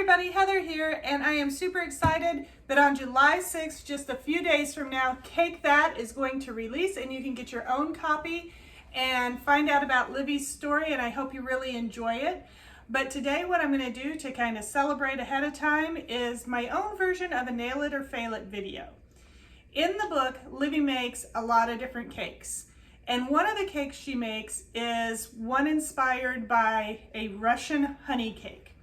everybody, Heather here, and I am super excited that on July 6th, just a few days from now, Cake That is going to release and you can get your own copy and find out about Livy's story, and I hope you really enjoy it. But today what I'm going to do to kind of celebrate ahead of time is my own version of a Nail It or Fail It video. In the book, Livy makes a lot of different cakes. And one of the cakes she makes is one inspired by a Russian honey cake.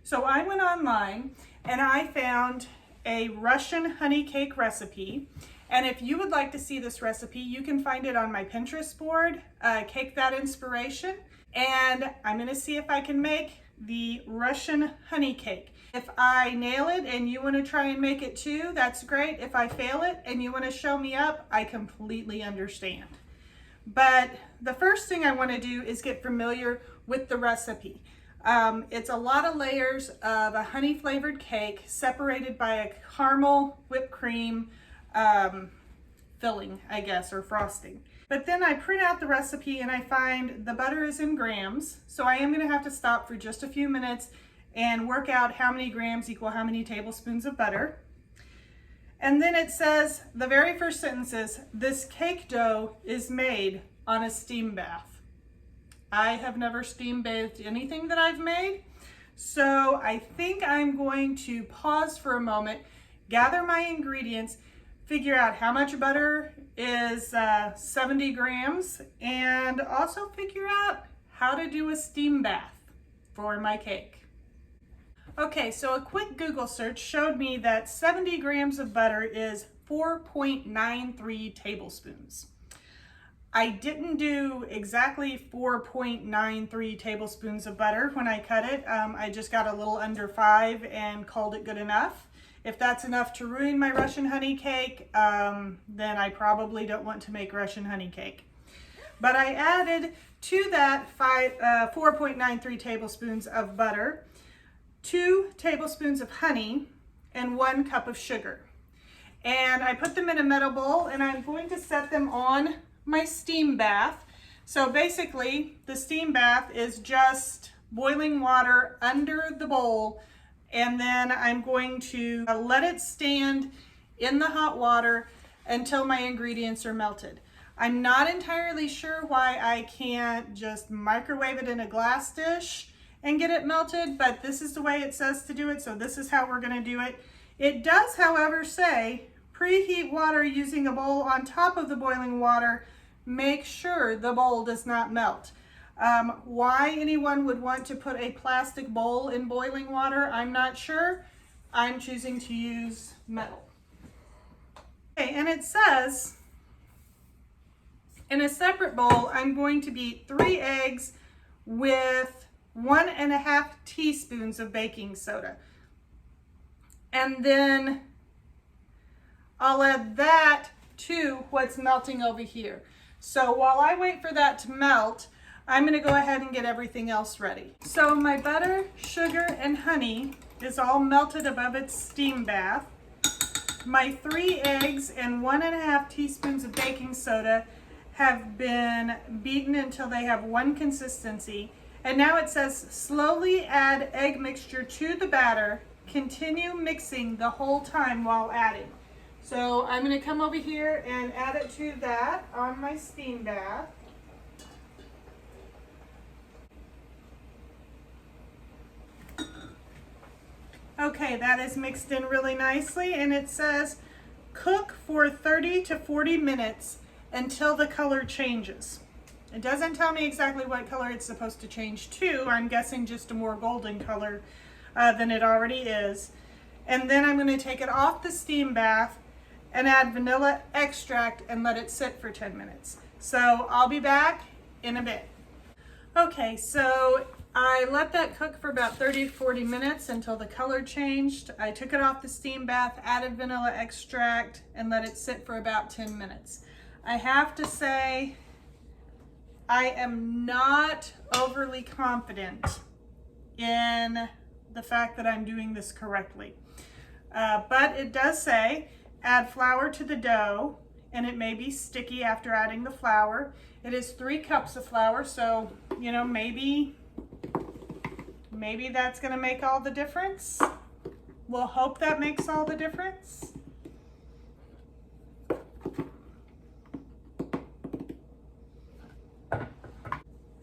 So I went online and I found a Russian honey cake recipe. And if you would like to see this recipe, you can find it on my Pinterest board, Cake That Inspiration. And I'm gonna see if I can make the Russian honey cake. If I nail it and you wanna try and make it too, that's great. If I fail it and you wanna show me up, I completely understand. But the first thing I want to do is get familiar with the recipe. It's a lot of layers of a honey flavored cake separated by a caramel whipped cream filling, I guess, or frosting. But then I print out the recipe and I find the butter is in grams. So I am going to have to stop for just a few minutes and work out how many grams equal how many tablespoons of butter. And then it says, the very first sentence is, this cake dough is made on a steam bath. I have never steam bathed anything that I've made. So I think I'm going to pause for a moment, gather my ingredients, figure out how much butter is 70 grams, and also figure out how to do a steam bath for my cake. Okay, so a quick Google search showed me that 70 grams of butter is 4.93 tablespoons. I didn't do exactly 4.93 tablespoons of butter when I cut it. I just got a little under 5 and called it good enough. If that's enough to ruin my Russian honey cake, then I probably don't want to make Russian honey cake. But I added to that 4.93 tablespoons of butter, 2 tablespoons of honey, and 1 cup of sugar. And I put them in a metal bowl and I'm going to set them on my steam bath. So basically the steam bath is just boiling water under the bowl, and then I'm going to let it stand in the hot water until my ingredients are melted. I'm not entirely sure why I can't just microwave it in a glass dish and get it melted, but this is the way it says to do it, so this is how we're going to do it. It does, however, say preheat water using a bowl on top of the boiling water. Make sure the bowl does not melt. Why anyone would want to put a plastic bowl in boiling water, I'm not sure. I'm choosing to use metal. Okay, and it says in a separate bowl, I'm going to beat 3 eggs with 1.5 teaspoons of baking soda. And then I'll add that to what's melting over here. So while I wait for that to melt, I'm going to go ahead and get everything else ready. So my butter, sugar, and honey is all melted above its steam bath. My 3 eggs and 1.5 teaspoons of baking soda have been beaten until they have one consistency. And now it says, slowly add egg mixture to the batter. Continue mixing the whole time while adding. So I'm going to come over here and add it to that on my steam bath. Okay, that is mixed in really nicely, and it says cook for 30 to 40 minutes until the color changes. It doesn't tell me exactly what color it's supposed to change to. I'm guessing just a more golden color than it already is. And then I'm going to take it off the steam bath and add vanilla extract and let it sit for 10 minutes. So I'll be back in a bit. Okay, so I let that cook for about 30 to 40 minutes until the color changed. I took it off the steam bath, added vanilla extract, and let it sit for about 10 minutes. I have to say, I am not overly confident in the fact that I'm doing this correctly. But it does say, add flour to the dough, and it may be sticky after adding the flour. It is 3 cups of flour, so, you know, maybe maybe that's gonna make all the difference. We'll hope that makes all the difference.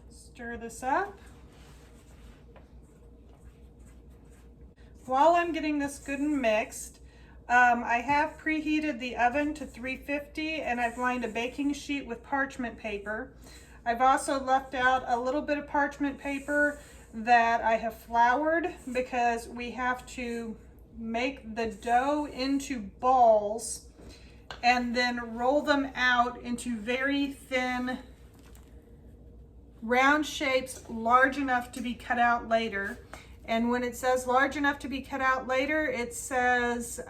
Stir this up. While I'm getting this good and mixed, I have preheated the oven to 350 and I've lined a baking sheet with parchment paper. I've also left out a little bit of parchment paper that I have floured because we have to make the dough into balls and then roll them out into very thin round shapes large enough to be cut out later. And when it says large enough to be cut out later, it says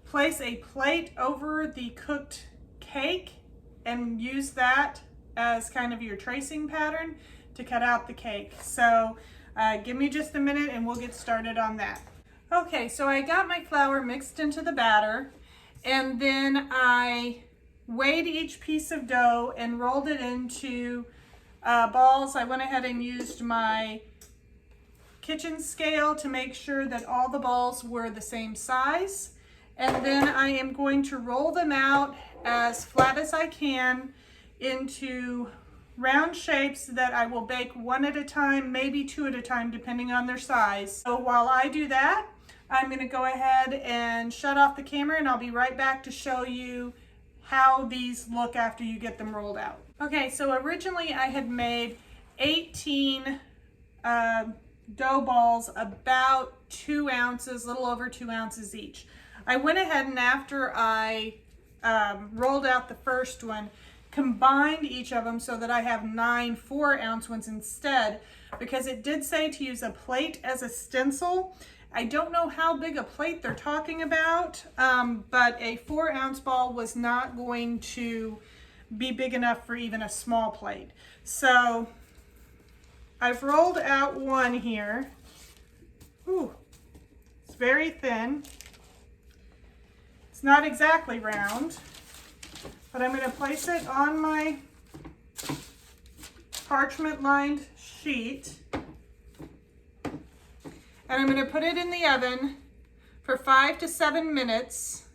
place a plate over the cooked cake and use that as kind of your tracing pattern to cut out the cake. So give me just a minute and we'll get started on that. Okay, so I got my flour mixed into the batter and then I weighed each piece of dough and rolled it into balls. I went ahead and used my kitchen scale to make sure that all the balls were the same size. And then I am going to roll them out as flat as I can into round shapes that I will bake one at a time, maybe two at a time, depending on their size. So while I do that, I'm gonna go ahead and shut off the camera and I'll be right back to show you how these look after you get them rolled out. Okay, so originally I had made 18 dough balls about 2 ounces, a little over 2 ounces each. I went ahead and after I rolled out the first one, combined each of them so that I have 9 4-ounce ones instead, because it did say to use a plate as a stencil. I don't know how big a plate they're talking about, but a 4-ounce ball was not going to be big enough for even a small plate. So I've rolled out one here. Ooh, it's very thin. It's not exactly round, but I'm going to place it on my parchment lined sheet and I'm going to put it in the oven for 5 to 7 minutes.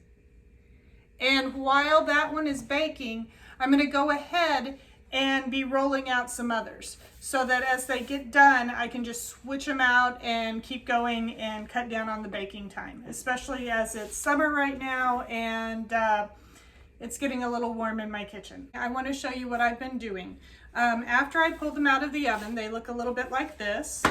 And while that one is baking, I'm going to go ahead and be rolling out some others so that as they get done, I can just switch them out and keep going and cut down on the baking time, especially as it's summer right now and it's getting a little warm in my kitchen. I want to show you what I've been doing. After I pull them out of the oven, they look a little bit like this.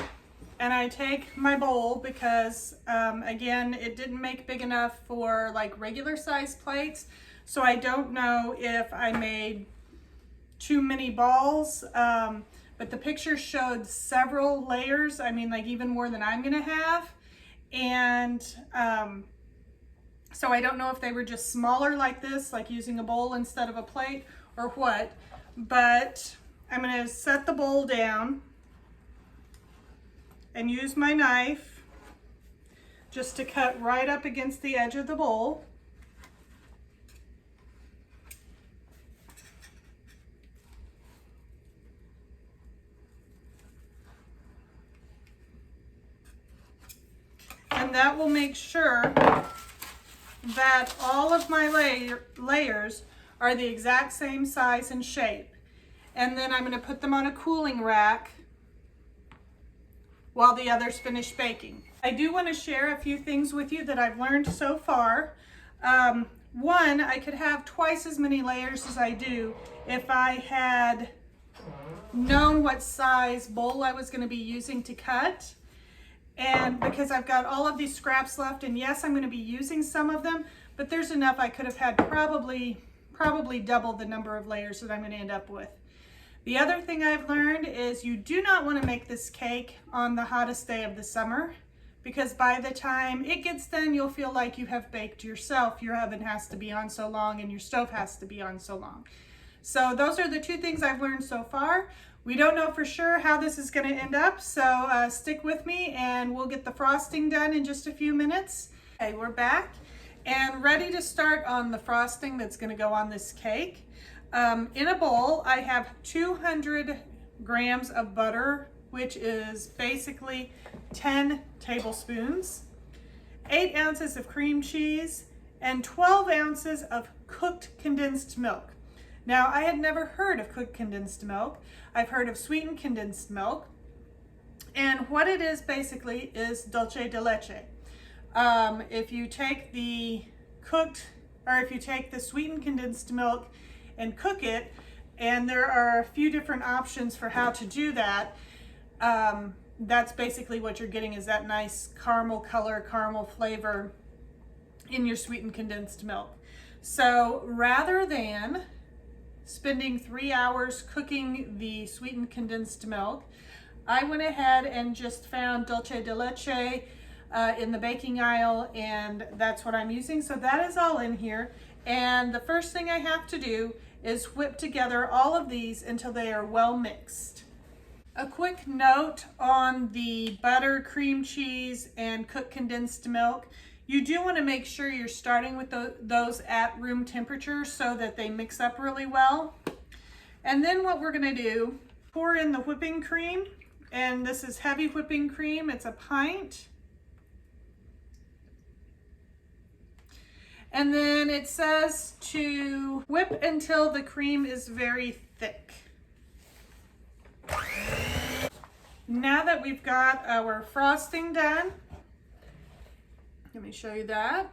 And I take my bowl because, again, it didn't make big enough for like regular size plates. So I don't know if I made too many balls, but the picture showed several layers. I mean, like even more than I'm gonna have. And so I don't know if they were just smaller like this, like using a bowl instead of a plate or what, but I'm gonna set the bowl down and use my knife just to cut right up against the edge of the bowl. And that will make sure that all of my layers are the exact same size and shape. And then I'm going to put them on a cooling rack while the others finish baking. I do want to share a few things with you that I've learned so far. One, I could have twice as many layers as I do if I had known what size bowl I was going to be using to cut. And because I've got all of these scraps left, and yes, I'm going to be using some of them, but there's enough I could have had probably double the number of layers that I'm going to end up with. The other thing I've learned is you do not want to make this cake on the hottest day of the summer, because by the time it gets done, you'll feel like you have baked yourself. Your oven has to be on so long and your stove has to be on so long. So those are the two things I've learned so far. We don't know for sure how this is going to end up, so stick with me and we'll get the frosting done in just a few minutes. Okay, we're back and ready to start on the frosting that's going to go on this cake. In a bowl, I have 200 grams of butter, which is basically 10 tablespoons, 8 ounces of cream cheese, and 12 ounces of cooked condensed milk. Now, I had never heard of cooked condensed milk. I've heard of sweetened condensed milk. And what it is basically is dulce de leche. If you take the sweetened condensed milk and cook it, and there are a few different options for how to do that, that's basically what you're getting, is that nice caramel color, caramel flavor in your sweetened condensed milk. So rather than spending 3 hours cooking the sweetened condensed milk, I went ahead and just found dulce de leche in the baking aisle, and that's what I'm using. So that is all in here. And the first thing I have to do is whip together all of these until they are well mixed. A quick note on the butter, cream cheese, and cooked condensed milk. You do want to make sure you're starting with those at room temperature so that they mix up really well. And then what we're going to do, pour in the whipping cream. And this is heavy whipping cream. It's a pint. And then it says to whip until the cream is very thick. Now that we've got our frosting done, let me show you that.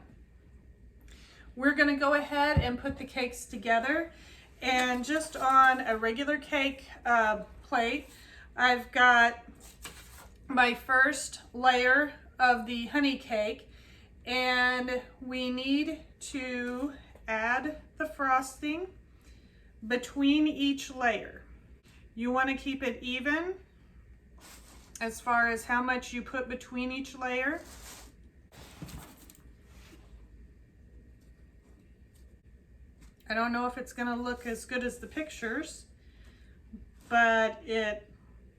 We're going to go ahead and put the cakes together. And just on a regular cake plate, I've got my first layer of the honey cake, and we need to add the frosting between each layer. You want to keep it even as far as how much you put between each layer. I don't know if it's going to look as good as the pictures, but it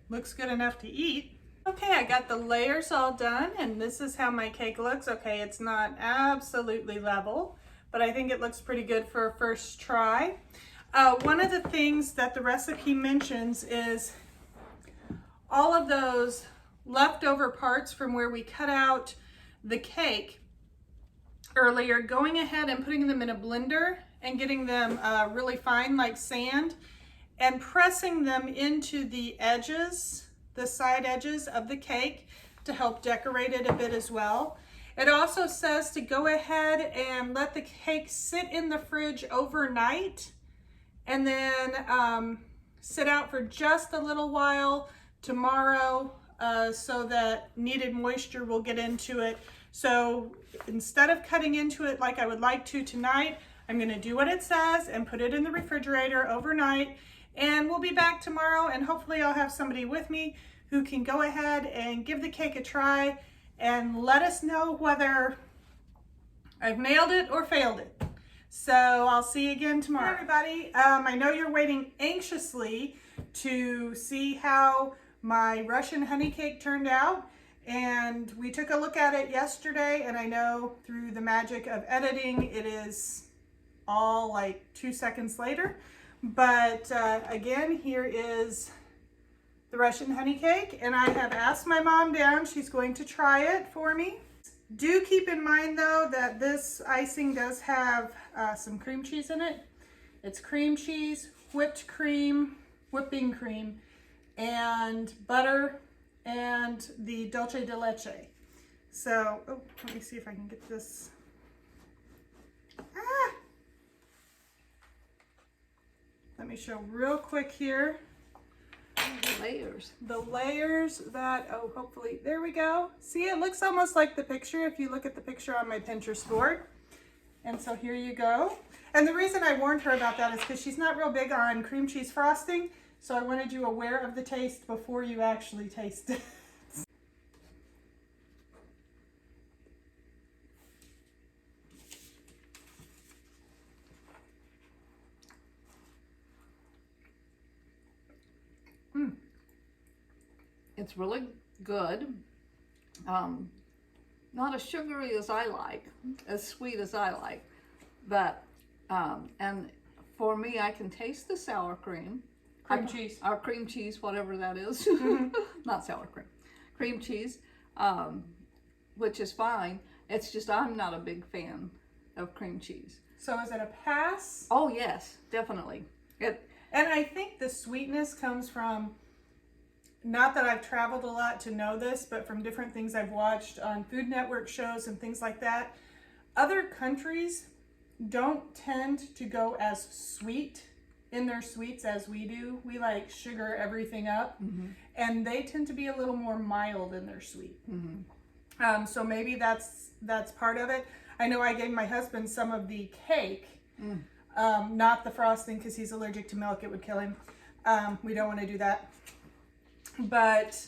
looks good enough to eat. Okay, I got the layers all done, and this is how my cake looks. Okay, it's not absolutely level, but I think it looks pretty good for a first try. One of the things that the recipe mentions is all of those leftover parts from where we cut out the cake earlier, going ahead and putting them in a blender and getting them really fine like sand, and pressing them into the edges, the side edges of the cake, to help decorate it a bit as well. It also says to go ahead and let the cake sit in the fridge overnight, and then sit out for just a little while tomorrow so that needed moisture will get into it. So instead of cutting into it like I would like to tonight, I'm going to do what it says and put it in the refrigerator overnight. And we'll be back tomorrow, and hopefully I'll have somebody with me who can go ahead and give the cake a try and let us know whether I've nailed it or failed it. So I'll see you again tomorrow. Hey everybody, I know you're waiting anxiously to see how my Russian honey cake turned out. And we took a look at it yesterday, and I know through the magic of editing, it is all like 2 seconds later. But again, here is the Russian honey cake, and I have asked my mom down. She's going to try it for me. Do keep in mind though that this icing does have some cream cheese in it. It's cream cheese, whipped cream, whipping cream, and butter, and the dulce de leche. So, oh, let me see if I can get this. Let me show real quick here. The layers. The layers that, oh, hopefully, there we go. See, it looks almost like the picture if you look at the picture on my Pinterest board. And so here you go. And the reason I warned her about that is because she's not real big on cream cheese frosting. So I wanted you aware of the taste before you actually taste it. It's really good. Not as sugary as I like, as sweet as I like, but and for me, I can taste the sour cream. Cream cheese. Or cream cheese, whatever that is. Mm-hmm. Not sour cream. Cream cheese. which is fine. It's just I'm not a big fan of cream cheese. So is it a pass? Oh yes, definitely. And I think the sweetness comes from, not that I've traveled a lot to know this, but from different things I've watched on Food Network shows and things like that. Other countries don't tend to go as sweet in their sweets as we do. We like sugar everything up, and they tend to be a little more mild in their sweet. So maybe that's part of it. I know I gave my husband some of the cake, not the frosting because he's allergic to milk. It would kill him. We don't want to do that. But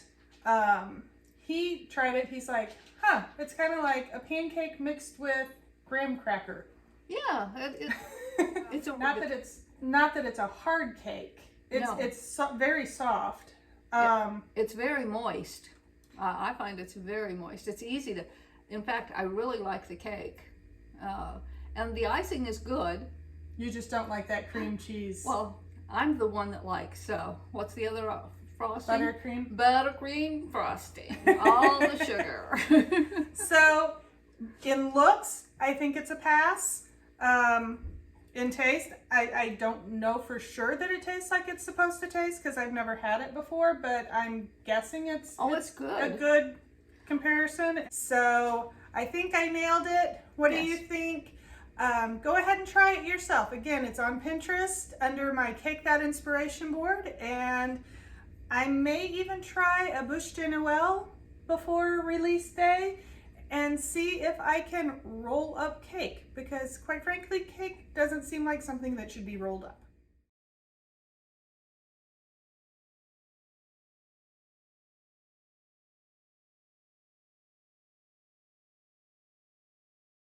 he tried it. He's like, huh, it's kind of like a pancake mixed with graham cracker. Yeah, it's a not that it's a hard cake. It's very soft. It's very moist. I find it's very moist. It's easy to. In fact, I really like the cake, and the icing is good. You just don't like that cream cheese. Well, I'm the one that likes. What's the other frosting? Buttercream. Buttercream frosting. All the sugar. So, in looks, I think it's a pass. In taste, I don't know for sure that it tastes like it's supposed to taste because I've never had it before, but I'm guessing it's good. A good comparison. So I think I nailed it. What do you think? Go ahead and try it yourself. Again, it's on Pinterest under my Cake That Inspiration board, and I may even try a bûche de Noël before release day and see if I can roll up cake, because quite frankly, cake doesn't seem like something that should be rolled up.